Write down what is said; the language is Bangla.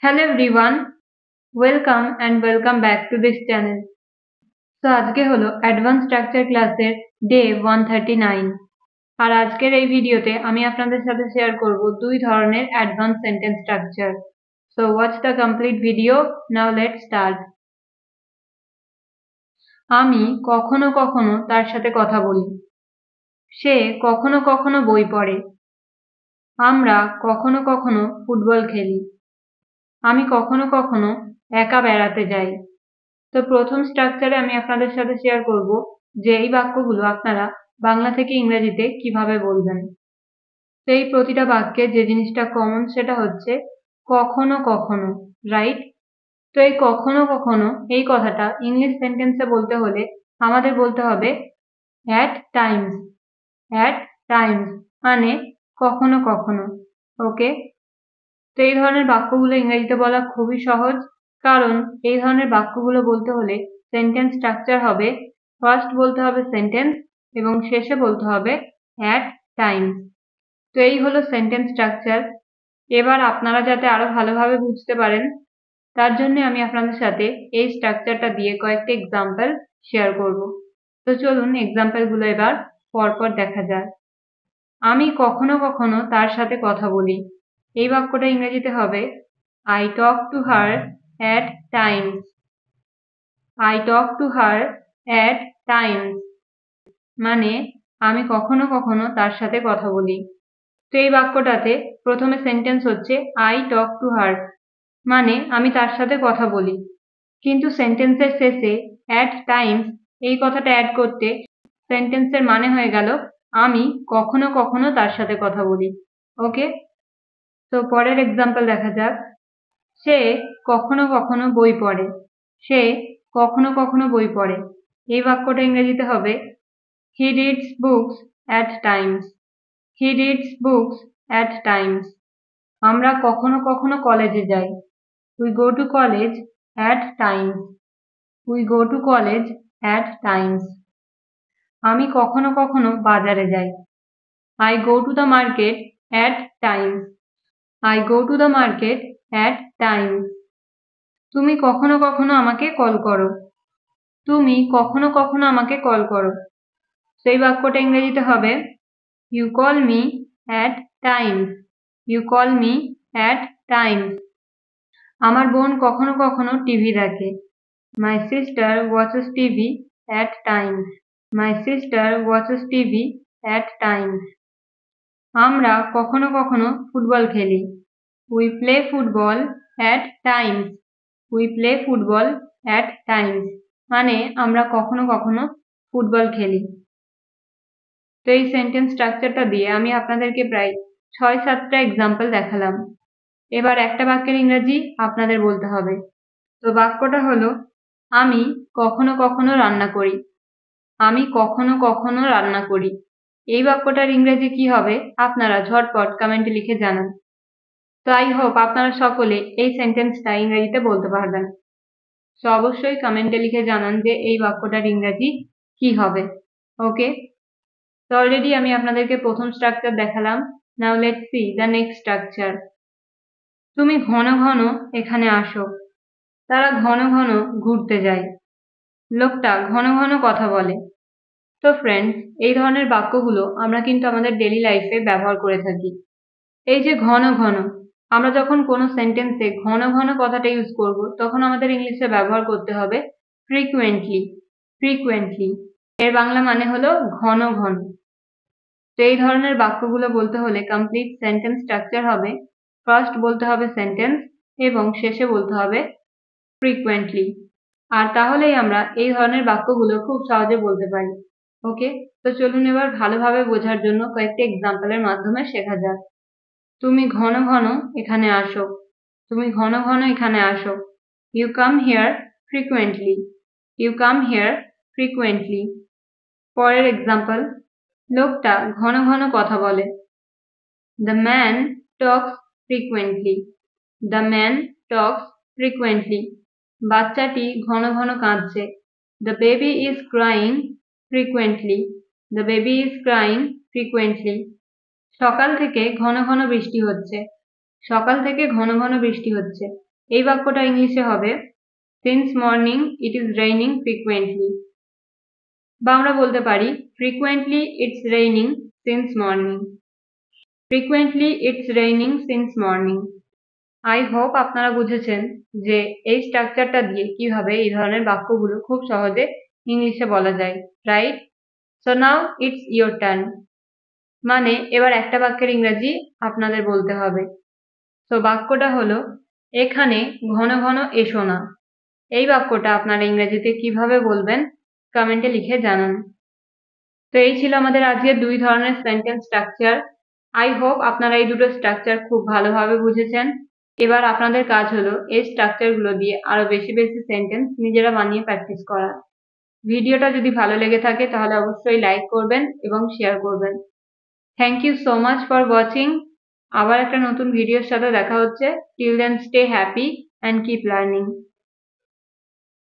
Hello everyone, welcome back to this channel. So আজকে হলো অ্যাডভান্স স্ট্রাকচার ক্লাসের ডে 139 আর আজকের এই ভিডিওতে আমি আপনাদের সাথে শেয়ার করব দুই ধরনের advance sentence structure. So watch the complete video. Now let's start. আমি কখনো কখনো তার সাথে কথা বলি। সে কখনো কখনো বই পড়ে। আমরা কখনো কখনো ফুটবল খেলি। আমি কখনো কখনো একা বেড়াতে যাই। তো প্রথম স্ট্রাকচারে আমি আপনাদের সাথে শেয়ার করব যে এই বাক্যগুলো আপনারা বাংলা থেকে ইংরেজিতে কিভাবে বলবেন। তো এই প্রতিটা বাক্যে যে জিনিসটা কমন সেটা হচ্ছে কখনো কখনো, রাইট? তো এই কখনো কখনো এই কথাটা ইংলিশ সেন্টেন্সে বলতে হলে আমাদের বলতে হবে অ্যাট টাইমস। অ্যাট টাইমস মানে কখনো কখনো। ওকে, তো এই ধরনের বাক্যগুলো ইংরেজিতে বলা খুবই সহজ, কারণ এই ধরনের বাক্যগুলো বলতে হলে সেন্টেন্স স্ট্রাকচার হবে ফার্স্ট বলতে হবে সেন্টেন্স এবং শেষে বলতে হবে অ্যাট টাইমস। তো এই হলো সেন্টেন্স স্ট্রাকচার। এবার আপনারা যাতে আরো ভালোভাবে বুঝতে পারেন তার জন্য আমি আপনাদের সাথে এই স্ট্রাকচারটা দিয়ে কয়েকটা এক্সাম্পল শেয়ার করব। তো চলুন এক্সাম্পল গুলো এবার পরপর দেখা যাক। আমি কখনো কখনো তার সাথে কথা বলি। এই বাক্যটা ইংরেজিতে হবে I talk to her at times. I talk to her at times মানে আমি কখনো কখনো তার সাথে কথা বলি। তো এই বাক্যটাতে প্রথমে সেন্টেন্স হচ্ছে I talk to her মানে আমি তার সাথে কথা বলি, কিন্তু সেন্টেন্সের শেষে at times এই কথাটা অ্যাড করতে সেন্টেন্সের মানে হয়ে গেল আমি কখনো কখনো তার সাথে কথা বলি। ওকে, তো পরের এক্সাম্পল দেখা যাক। সে কখনো কখনো বই পড়ে। সে কখনো কখনো বই পড়ে। এই বাক্যটা ইংরেজিতে হবে He reads books at times. He reads books at times. আমরা কখনো কখনো কলেজে যাই। We go to college at times. We go to college at times. আমি কখনো কখনো বাজারে যাই। I go to the market at times. I go to the market at times. তুমি কখনো কখনো আমাকে কল করো। তুমি কখনো কখনো আমাকে কল করো। সেই বাক্যটা ইংরেজিতে হবে You call me at times. You call me at times. আমার বোন কখনো কখনো টিভি দেখে। My sister watches TV at times. My sister watches TV at times. আমরা কখনো কখনো ফুটবল খেলি। We play football at times. We play football at times মানে আমরা কখনো কখনো ফুটবল খেলি। তো এই সেন্টেন্স স্ট্রাকচারটা দিয়ে আমি আপনাদেরকে প্রায় 6-7টা এক্সাম্পল দেখালাম। এবার একটা বাক্যের ইংরেজি আপনাদের বলতে হবে। তো বাক্যটা হলো আমি কখনো কখনো রান্না করি। আমি কখনো কখনো রান্না করি। এই বাক্যটার ইংরেজি কি হবে আপনারা ঝটপট কমেন্টে লিখে জানান। তো আই হোপ আপনারা সকলে এই সেন্টেন্সটা ইংরেজিতে বলতে পারবেন। তো অবশ্যই কমেন্টে লিখে জানান যে এই বাক্যটার ইংরেজি কি হবে। ওকে, তো অলরেডি আমি আপনাদেরকে প্রথম স্ট্রাকচার দেখালাম। Now let's see the next structure. তুমি ঘন ঘন এখানে আসো। তারা ঘন ঘন ঘুরতে যায়। লোকটা ঘন ঘন কথা বলে। তো ফ্রেন্ডস, এই ধরনের বাক্যগুলো আমরা কিন্তু আমাদের ডেইলি লাইফে ব্যবহার করে থাকি। এই যে ঘন ঘন, আমরা যখন কোনো সেন্টেন্সে ঘন ঘন কথাটা ইউজ করব তখন আমাদের ইংলিশে ব্যবহার করতে হবে ফ্রিকুয়েন্টলি। ফ্রিকুয়েন্টলি এর বাংলা মানে হলো ঘন ঘন। তো এই ধরনের বাক্যগুলো বলতে হলে কমপ্লিট সেন্টেন্স স্ট্রাকচার হবে ফার্স্ট বলতে হবে সেন্টেন্স এবং শেষে বলতে হবে ফ্রিকুয়েন্টলি। আর তাহলেই আমরা এই ধরনের বাক্যগুলো খুব সহজে বলতে পারি। ওকে, তো চলুন এবার ভালোভাবে বোঝার জন্য কয়েকটি এক্সাম্পলের মাধ্যমে শেখা যাক। তুমি ঘন ঘন এখানে আসো। তুমি ঘন ঘন এখানে আসো। You come here frequently. You come here frequently. পরের এক্সাম্পল, লোকটা ঘন ঘন কথা বলে। The man talks frequently. The man talks frequently. বাচ্চাটি ঘন ঘন কাঁদছে। The baby is crying frequently. The baby is crying frequently. সকাল থেকে ঘন ঘন বৃষ্টি হচ্ছে। সকাল থেকে ঘন ঘন বৃষ্টি হচ্ছে। এই বাক্যটা ইংলিশে হবে since morning it is raining frequently, বা আমরা বলতে পারি frequently it's raining since morning. frequently it's raining since morning. I hope আপনারা বুঝেছেন যে এই স্ট্রাকচারটা দিয়ে কিভাবে এই ধরনের বাক্যগুলো খুব সহজে ইংলিশে বলা যায়, right? So now it's your turn. মানে এবার একটা বাক্যের ইংরেজি আপনাদের বলতে হবে। তো বাক্যটা হলো এখানে ঘন ঘন এসো না। এই বাক্যটা আপনারা ইংরেজিতে কিভাবে বলবেন কমেন্টে লিখে জানান। তো এই ছিল আমাদের আজকের 2 ধরনের সেন্টেন্স স্ট্রাকচার। আই হোপ আপনারা এই দুটো স্ট্রাকচার খুব ভালোভাবে বুঝেছেন। এবার আপনাদের কাজ হলো এই স্ট্রাকচারগুলো দিয়ে আরো বেশি বেশি সেন্টেন্স নিজেরা বানিয়ে প্র্যাকটিস করা। ভিডিওটা যদি ভালো লেগে থাকে তাহলে অবশ্যই লাইক করবেন এবং শেয়ার করবেন। Thank you so much for watching. আবার একটা নতুন ভিডিওর সাথে দেখা হচ্ছে। Till then stay happy and keep learning.